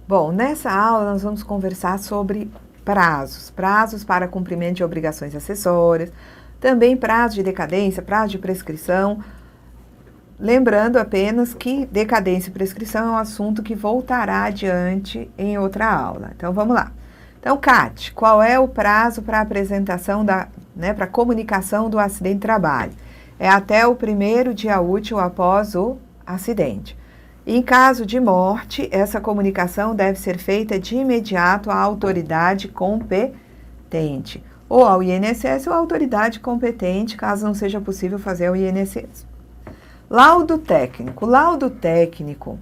Bom, nessa aula nós vamos conversar sobre prazos para cumprimento de obrigações acessórias, também prazo de decadência, prazo de prescrição. Lembrando apenas que decadência e prescrição é um assunto que voltará adiante em outra aula. Então, vamos lá. Então, Kate, qual é o prazo para apresentação para comunicação do acidente de trabalho? É até o primeiro dia útil após o acidente. Em caso de morte, essa comunicação deve ser feita de imediato à autoridade competente, ou ao INSS ou à autoridade competente, caso não seja possível fazer ao INSS. Laudo técnico. Laudo técnico,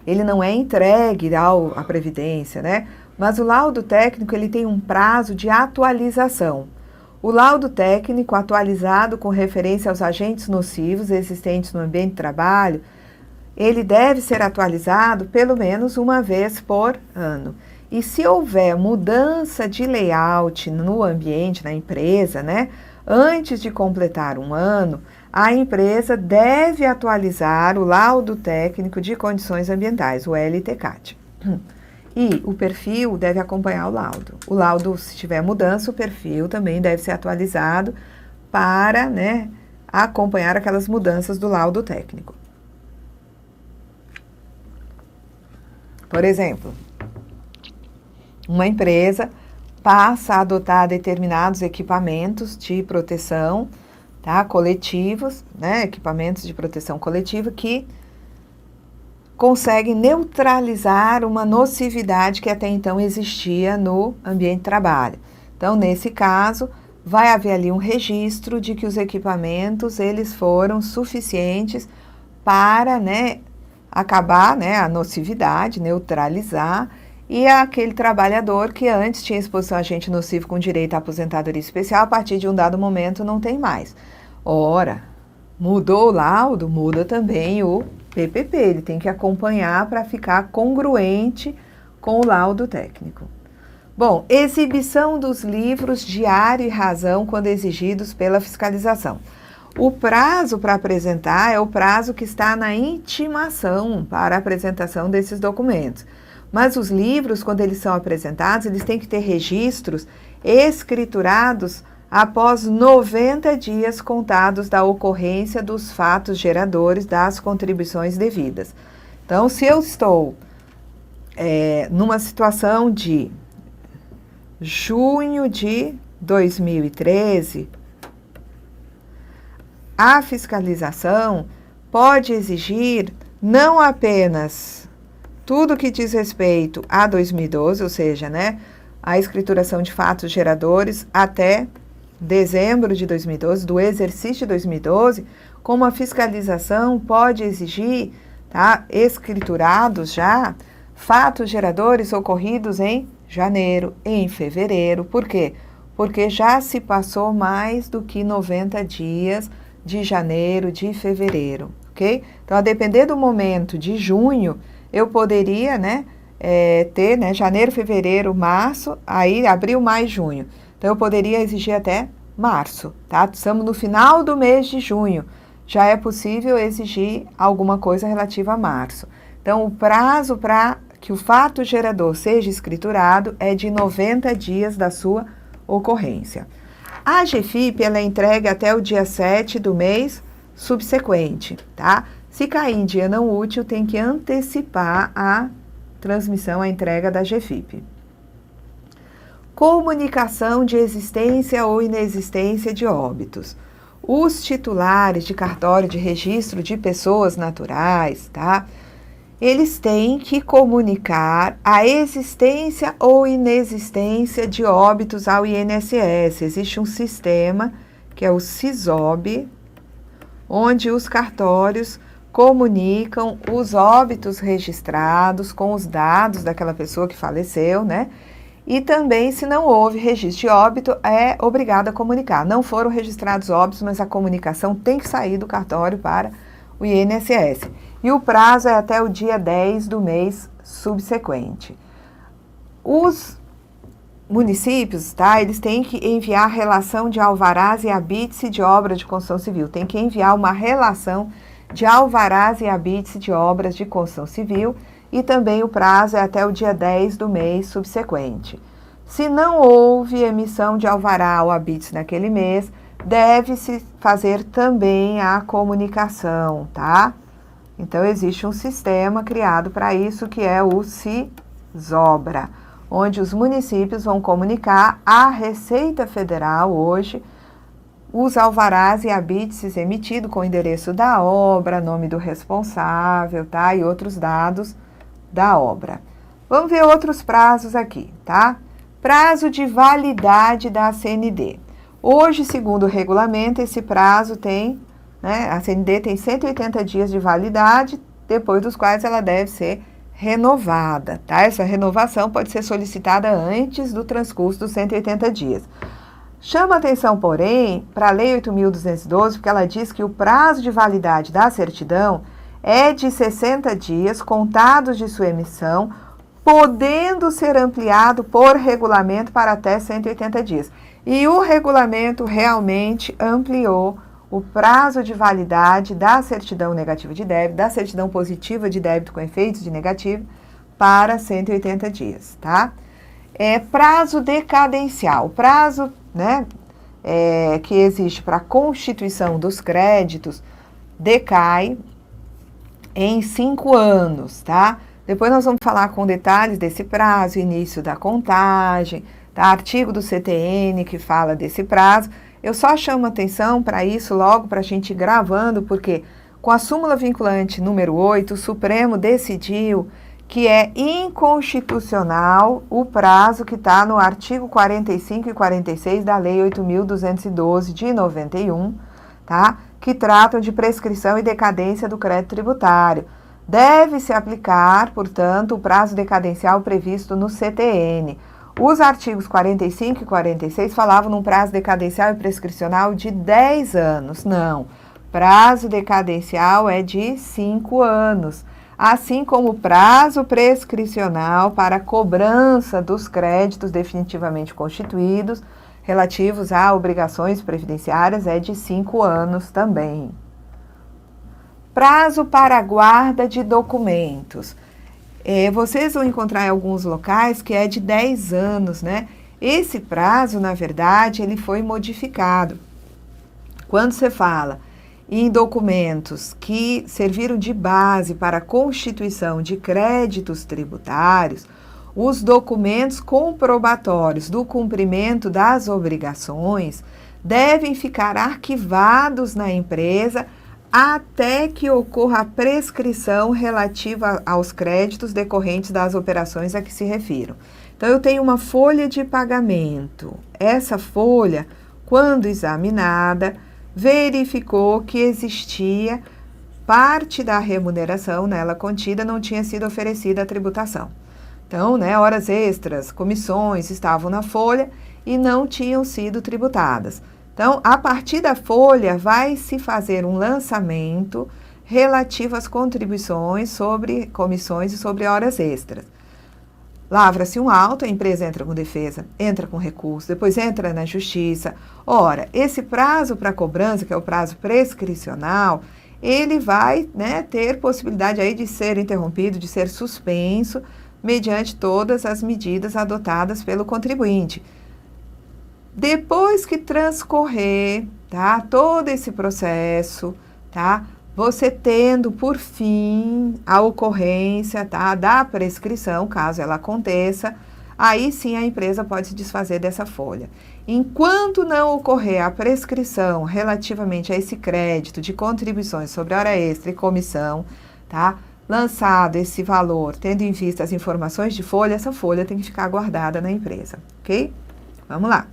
ele não é entregue à Previdência, né? Mas o laudo técnico, ele tem um prazo de atualização. O laudo técnico atualizado com referência aos agentes nocivos existentes no ambiente de trabalho, ele deve ser atualizado pelo menos uma vez por ano. E se houver mudança de layout no ambiente, na empresa, né? Antes de completar um ano, a empresa deve atualizar o laudo técnico de condições ambientais, o LTCAT. E o perfil deve acompanhar o laudo. O laudo, se tiver mudança, o perfil também deve ser atualizado para, acompanhar aquelas mudanças do laudo técnico. Por exemplo, uma empresa passa a adotar determinados equipamentos de proteção, coletivos, equipamentos de proteção coletiva que conseguem neutralizar uma nocividade que até então existia no ambiente de trabalho. Então, nesse caso, vai haver ali um registro de que os equipamentos eles foram suficientes para, acabar, a nocividade, neutralizar, e aquele trabalhador que antes tinha exposição a agente nocivo com direito à aposentadoria especial, a partir de um dado momento não tem mais. Ora, mudou o laudo, muda também o PPP, ele tem que acompanhar para ficar congruente com o laudo técnico. Bom, exibição dos livros Diário e Razão quando exigidos pela fiscalização. O prazo para apresentar é o prazo que está na intimação para a apresentação desses documentos. Mas os livros, quando eles são apresentados, eles têm que ter registros escriturados após 90 dias contados da ocorrência dos fatos geradores das contribuições devidas. Então, se eu estou numa situação de junho de 2013, a fiscalização pode exigir não apenas tudo que diz respeito a 2012, ou seja, a escrituração de fatos geradores até dezembro de 2012, do exercício de 2012, como a fiscalização pode exigir, escriturados já, fatos geradores ocorridos em janeiro, em fevereiro. Por quê? Porque já se passou mais do que 90 dias de janeiro, de fevereiro, ok? Então, a depender do momento de junho, eu poderia, ter, janeiro, fevereiro, março, aí abril, maio, junho. Então, eu poderia exigir até março, tá? Estamos no final do mês de junho, já é possível exigir alguma coisa relativa a março. Então, o prazo para que o fato gerador seja escriturado é de 90 dias da sua ocorrência. A GFIP, ela é entregue até o dia 7 do mês subsequente, tá? Se cair em dia não útil, tem que antecipar a transmissão, a entrega da GFIP. Comunicação de existência ou inexistência de óbitos. Os titulares de cartório de registro de pessoas naturais, tá? Eles têm que comunicar a existência ou inexistência de óbitos ao INSS. Existe um sistema, que é o SISOB, onde os cartórios comunicam os óbitos registrados com os dados daquela pessoa que faleceu, E também, se não houve registro de óbito, é obrigado a comunicar. Não foram registrados óbitos, mas a comunicação tem que sair do cartório para o INSS. E o prazo é até o dia 10 do mês subsequente. Os municípios, eles têm que enviar relação de alvarás e habite-se de obra de construção civil. Tem que enviar uma relação de alvarás e habite-se de obras de construção civil e também o prazo é até o dia 10 do mês subsequente. Se não houve emissão de alvará ou habites naquele mês, deve-se fazer também a comunicação, tá? Então, existe um sistema criado para isso, que é o CISOBRA, onde os municípios vão comunicar à Receita Federal hoje os alvarás e habites emitidos com o endereço da obra, nome do responsável, tá? E outros dados da obra. Vamos ver outros prazos aqui, tá? Prazo de validade da CND. Hoje, segundo o regulamento, esse prazo tem, né? A CND tem 180 dias de validade, depois dos quais ela deve ser renovada, tá? Essa renovação pode ser solicitada antes do transcurso dos 180 dias. Chama atenção, porém, para a Lei 8.212, porque ela diz que o prazo de validade da certidão é de 60 dias, contados de sua emissão, podendo ser ampliado por regulamento para até 180 dias. E o regulamento realmente ampliou o prazo de validade da certidão negativa de débito, da certidão positiva de débito com efeitos de negativo, para 180 dias, tá? Prazo decadencial. O prazo, né, que existe para a constituição dos créditos decai em 5 anos, tá? Depois nós vamos falar com detalhes desse prazo, início da contagem, tá? Artigo do CTN que fala desse prazo. Eu só chamo atenção para isso logo para a gente ir gravando, porque com a súmula vinculante número 8, o Supremo decidiu que é inconstitucional o prazo que está no artigo 45 e 46 da Lei 8.212 de 91, tá? Que tratam de prescrição e decadência do crédito tributário. Deve-se aplicar, portanto, o prazo decadencial previsto no CTN. Os artigos 45 e 46 falavam num prazo decadencial e prescricional de 10 anos. Não, prazo decadencial é de 5 anos. Assim como o prazo prescricional para a cobrança dos créditos definitivamente constituídos relativos a obrigações previdenciárias é de 5 anos também. Prazo para a guarda de documentos. Vocês vão encontrar em alguns locais que é de 10 anos, né? Esse prazo, na verdade, ele foi modificado. Quando você fala em documentos que serviram de base para a constituição de créditos tributários, os documentos comprobatórios do cumprimento das obrigações devem ficar arquivados na empresa até que ocorra a prescrição relativa aos créditos decorrentes das operações a que se refiram. Então, eu tenho uma folha de pagamento. Essa folha, quando examinada, verificou que existia parte da remuneração nela contida não tinha sido oferecida à tributação. Então, né, horas extras, comissões estavam na folha e não tinham sido tributadas. Então, a partir da folha, vai se fazer um lançamento relativo às contribuições sobre comissões e sobre horas extras. Lavra-se um auto, a empresa entra com defesa, entra com recurso, depois entra na justiça. Ora, esse prazo para cobrança, que é o prazo prescricional, ele vai, né, ter possibilidade aí de ser interrompido, de ser suspenso, mediante todas as medidas adotadas pelo contribuinte. Depois que transcorrer, tá, todo esse processo, tá, você tendo por fim a ocorrência, tá, da prescrição, caso ela aconteça, aí sim a empresa pode se desfazer dessa folha. Enquanto não ocorrer a prescrição relativamente a esse crédito de contribuições sobre hora extra e comissão, tá, lançado esse valor, tendo em vista as informações de folha, essa folha tem que ficar guardada na empresa, ok? Vamos lá.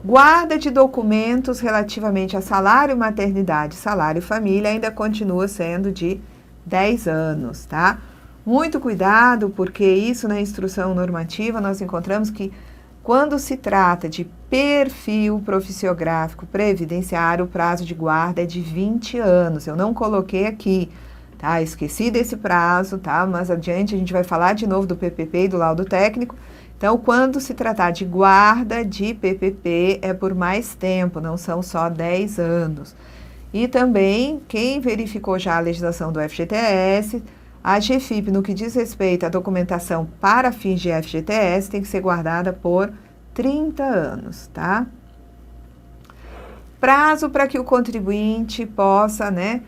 Guarda de documentos relativamente a salário maternidade, salário família, ainda continua sendo de 10 anos, tá? Muito cuidado, porque isso na instrução normativa nós encontramos que quando se trata de perfil profissiográfico previdenciário, o prazo de guarda é de 20 anos. Eu não coloquei aqui, tá? Esqueci desse prazo, tá? Mas adiante a gente vai falar de novo do PPP e do laudo técnico. Então, quando se tratar de guarda de PPP, é por mais tempo, não são só 10 anos. E também, quem verificou já a legislação do FGTS, A GFIP, no que diz respeito à documentação para fins de FGTS, tem que ser guardada por 30 anos, tá? Prazo para que o contribuinte possa, né,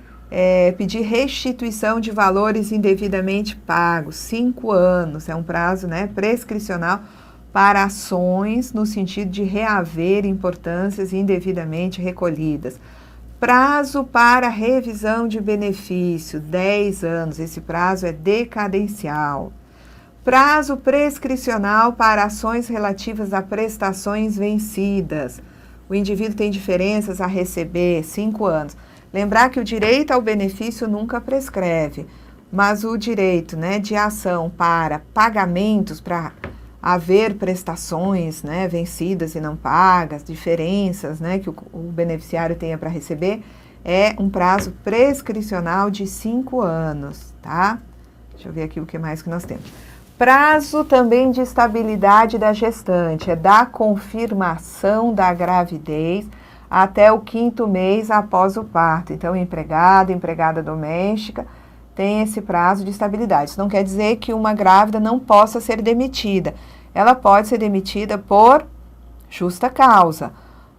pedir restituição de valores indevidamente pagos, 5 anos, é um prazo, né, prescricional para ações no sentido de reaver importâncias indevidamente recolhidas. Prazo para revisão de benefício, 10 anos, esse prazo é decadencial. Prazo prescricional para ações relativas a prestações vencidas. O indivíduo tem diferenças a receber, 5 anos. Lembrar que o direito ao benefício nunca prescreve, mas o direito, né, de ação para pagamentos, para haver prestações, né, vencidas e não pagas, diferenças, né, que o beneficiário tenha para receber, é um prazo prescricional de 5 anos, tá? Deixa eu ver aqui o que mais que nós temos. Prazo também de estabilidade da gestante, é da confirmação da gravidez até o 5º mês após o parto. Então, empregada doméstica, tem esse prazo de estabilidade. Isso não quer dizer que uma grávida não possa ser demitida. Ela pode ser demitida por justa causa.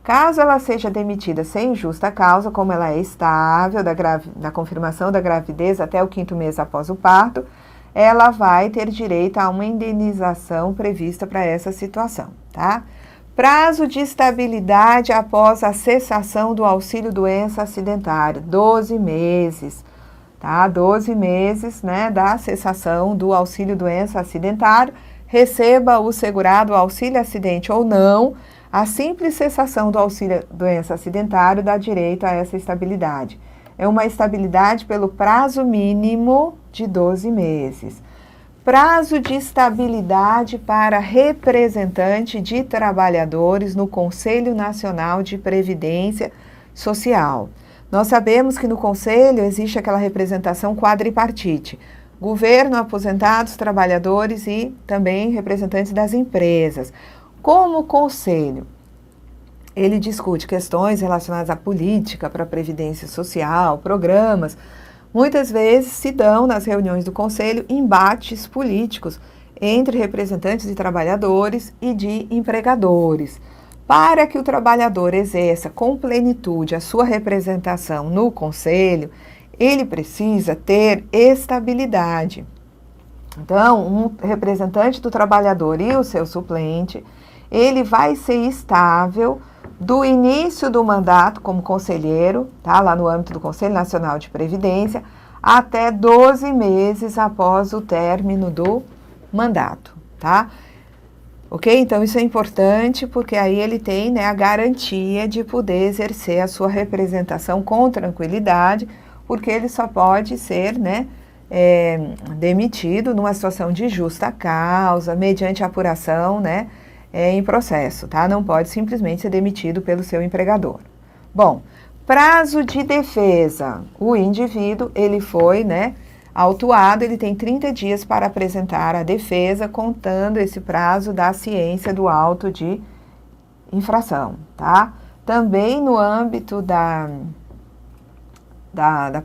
Caso ela seja demitida sem justa causa, como ela é estável da confirmação da gravidez até o 5º mês após o parto, ela vai ter direito a uma indenização prevista para essa situação, tá? Prazo de estabilidade após a cessação do auxílio-doença acidentário, 12 meses, tá? 12 meses, né, da cessação do auxílio-doença acidentário, receba o segurado o auxílio-acidente ou não, a simples cessação do auxílio-doença acidentário dá direito a essa estabilidade. É uma estabilidade pelo prazo mínimo de 12 meses. Prazo de estabilidade para representante de trabalhadores no Conselho Nacional de Previdência Social. Nós sabemos que no Conselho existe aquela representação quadripartite. Governo, aposentados, trabalhadores e também representantes das empresas. Como o Conselho, ele discute questões relacionadas à política para a previdência social, programas. Muitas vezes se dão nas reuniões do Conselho embates políticos entre representantes de trabalhadores e de empregadores. Para que o trabalhador exerça com plenitude a sua representação no Conselho, ele precisa ter estabilidade. Então, um representante do trabalhador e o seu suplente, ele vai ser estável do início do mandato como conselheiro, tá? Lá no âmbito do Conselho Nacional de Previdência, até 12 meses após o término do mandato, tá? Ok? Então, isso é importante porque aí ele tem, né, a garantia de poder exercer a sua representação com tranquilidade, porque ele só pode ser, né, demitido numa situação de justa causa, mediante apuração, né, em processo, tá? Não pode simplesmente ser demitido pelo seu empregador. Bom, prazo de defesa. O indivíduo, ele foi, né, autuado, ele tem 30 dias para apresentar a defesa, contando esse prazo da ciência do auto de infração, tá? Também no âmbito da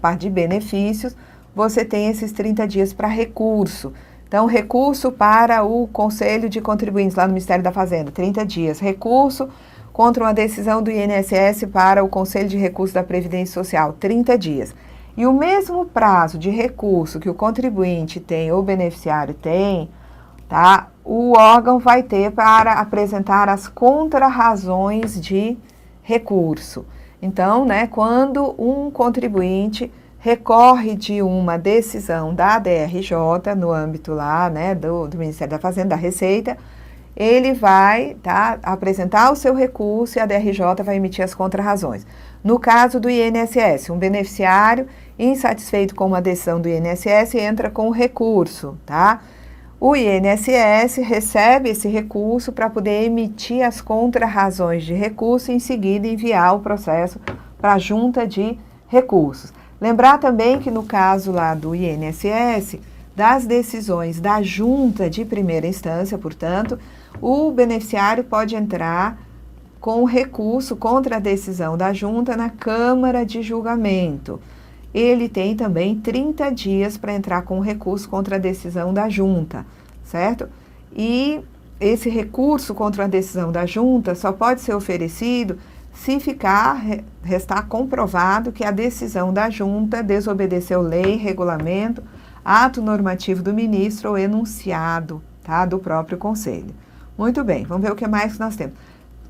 parte de benefícios, você tem esses 30 dias para recurso. Então, recurso para o Conselho de Contribuintes, lá no Ministério da Fazenda, 30 dias. Recurso contra uma decisão do INSS para o Conselho de Recursos da Previdência Social, 30 dias. E o mesmo prazo de recurso que o contribuinte tem ou o beneficiário tem, tá? O órgão vai ter para apresentar as contrarrazões de recurso. Então, né, quando um contribuinte recorre de uma decisão da DRJ, no âmbito lá, né, do Ministério da Fazenda, da Receita, ele vai, tá, apresentar o seu recurso e a DRJ vai emitir as contrarrazões. No caso do INSS, um beneficiário insatisfeito com uma decisão do INSS entra com o recurso, tá? O INSS recebe esse recurso para poder emitir as contrarrazões de recurso e em seguida enviar o processo para a junta de recursos. Lembrar também que no caso lá do INSS, das decisões da junta de primeira instância, portanto, o beneficiário pode entrar com recurso contra a decisão da junta na Câmara de Julgamento. ele tem também 30 dias para entrar com recurso contra a decisão da junta, certo? E esse recurso contra a decisão da junta só pode ser oferecido se restar comprovado que a decisão da junta desobedeceu lei, regulamento, ato normativo do ministro ou enunciado, tá, do próprio conselho. Muito bem, vamos ver o que mais nós temos.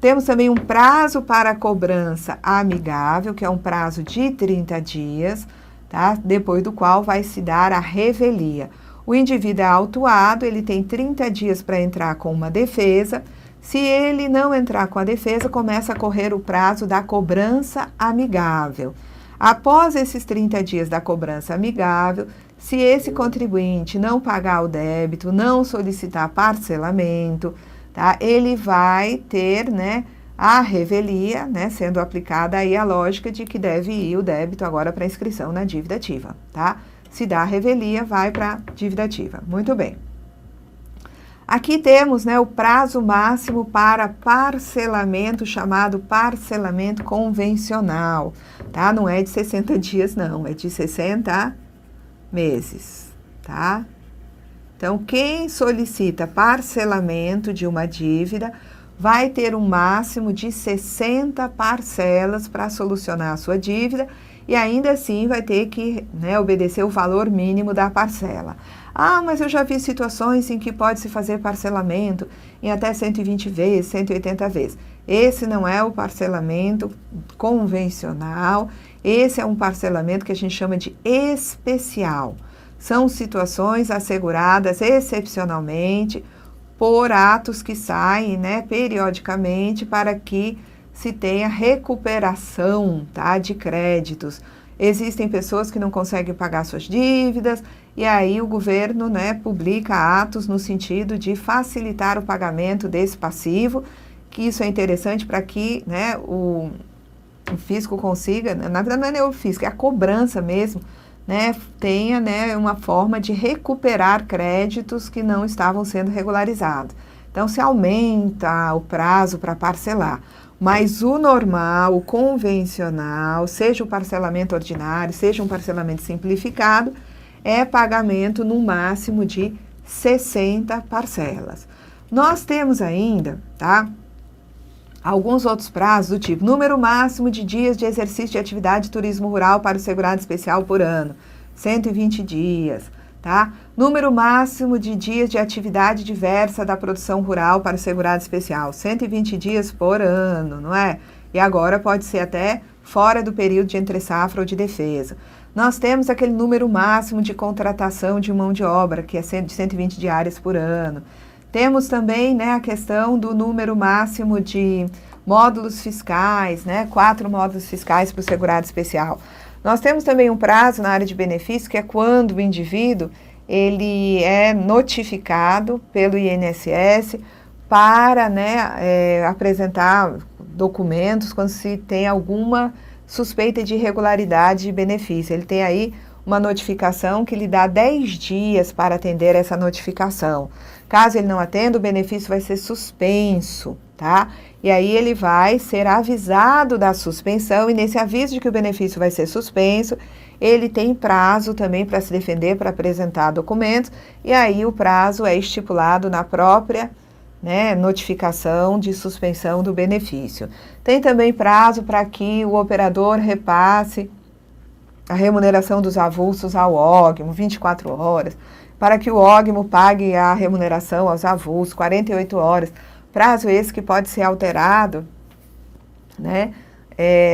Temos também um prazo para cobrança amigável, que é um prazo de 30 dias, tá, depois do qual vai se dar a revelia. O indivíduo é autuado, ele tem 30 dias para entrar com uma defesa. Se ele não entrar com a defesa, começa a correr o prazo da cobrança amigável. Após esses 30 dias da cobrança amigável, se esse contribuinte não pagar o débito, não solicitar parcelamento, tá, ele vai ter, né, a revelia, né, sendo aplicada aí a lógica de que deve ir o débito agora para inscrição na dívida ativa, tá? Se dá a revelia, vai para a dívida ativa. Muito bem. Aqui temos, né, o prazo máximo para parcelamento, chamado parcelamento convencional, tá? Não é de 60 dias, não, é de 60 meses, tá? Então, quem solicita parcelamento de uma dívida vai ter um máximo de 60 parcelas para solucionar a sua dívida e ainda assim vai ter que, né, obedecer o valor mínimo da parcela. Ah, mas eu já vi situações em que pode-se fazer parcelamento em até 120 vezes, 180 vezes. Esse não é o parcelamento convencional, esse é um parcelamento que a gente chama de especial. São situações asseguradas excepcionalmente por atos que saem, né, periodicamente para que se tenha recuperação, tá, de créditos. Existem pessoas que não conseguem pagar suas dívidas e aí o governo, né, publica atos no sentido de facilitar o pagamento desse passivo, que isso é interessante para que, né, o fisco consiga, na verdade não é nem o fisco, é a cobrança mesmo, né, tenha, né, uma forma de recuperar créditos que não estavam sendo regularizados. Então, se aumenta o prazo para parcelar. Mas o normal, o convencional, seja o parcelamento ordinário, seja um parcelamento simplificado, é pagamento no máximo de 60 parcelas. Nós temos ainda, tá, alguns outros prazos do tipo número máximo de dias de exercício de atividade de turismo rural para o segurado especial por ano, 120 dias, tá? Número máximo de dias de atividade diversa da produção rural para o segurado especial, 120 dias por ano, não é? E agora pode ser até fora do período de entre-safra ou de defesa. Nós temos aquele número máximo de contratação de mão de obra, que é de 120 diárias por ano. Temos também, né, a questão do número máximo de módulos fiscais, né, 4 módulos fiscais para o segurado especial. Nós temos também um prazo na área de benefício, que é quando o indivíduo ele é notificado pelo INSS para, né, apresentar documentos quando se tem alguma suspeita de irregularidade de benefício. Ele tem aí uma notificação que lhe dá 10 dias para atender essa notificação. Caso ele não atenda, o benefício vai ser suspenso, tá? E aí ele vai ser avisado da suspensão e nesse aviso de que o benefício vai ser suspenso, ele tem prazo também para se defender, para apresentar documentos, e aí o prazo é estipulado na própria, né, notificação de suspensão do benefício. Tem também prazo para que o operador repasse a remuneração dos avulsos ao ógimo, 24 horas, para que o ógimo pague a remuneração aos avulsos, 48 horas. Prazo esse que pode ser alterado, né,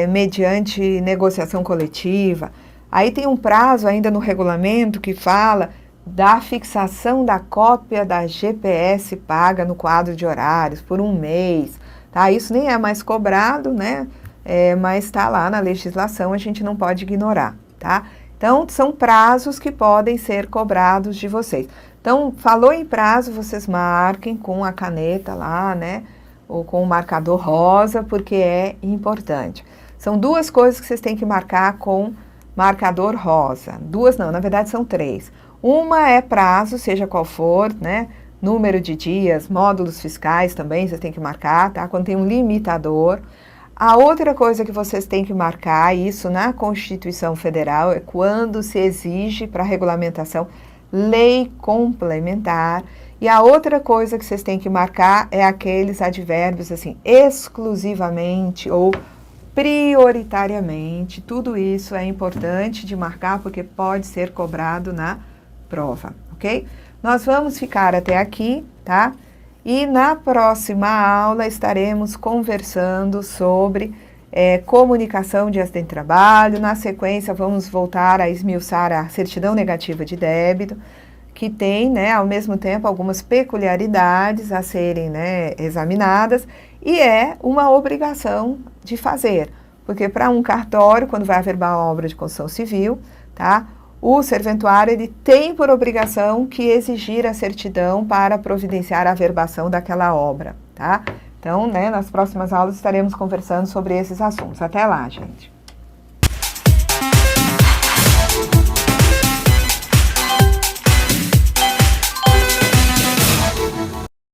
mediante negociação coletiva. Aí tem um prazo ainda no regulamento que fala da fixação da cópia da GPS paga no quadro de horários por um mês. Tá? Isso nem é mais cobrado, né, mas está lá na legislação, a gente não pode ignorar. Tá? Então, são prazos que podem ser cobrados de vocês. Então, falou em prazo, vocês marquem com a caneta lá, né? Ou com o marcador rosa, porque é importante. São 2 coisas que vocês têm que marcar com marcador rosa. 2 não, na verdade são 3. Uma é prazo, seja qual for, né? Número de dias, módulos fiscais também vocês têm que marcar, tá? Quando tem um limitador. A outra coisa que vocês têm que marcar, isso na Constituição Federal, é quando se exige para regulamentação lei complementar. E a outra coisa que vocês têm que marcar é aqueles advérbios assim, exclusivamente ou prioritariamente. Tudo isso é importante de marcar porque pode ser cobrado na prova, ok? Nós vamos ficar até aqui, tá? E na próxima aula estaremos conversando sobre comunicação de acidente de trabalho. Na sequência, vamos voltar a esmiuçar a certidão negativa de débito, que tem, né, ao mesmo tempo, algumas peculiaridades a serem, né, examinadas, e é uma obrigação de fazer, porque para um cartório, quando vai averbar a obra de construção civil, tá, o serventuário ele tem por obrigação que exigir a certidão para providenciar a averbação daquela obra, tá? Então, né, nas próximas aulas estaremos conversando sobre esses assuntos. Até lá, gente!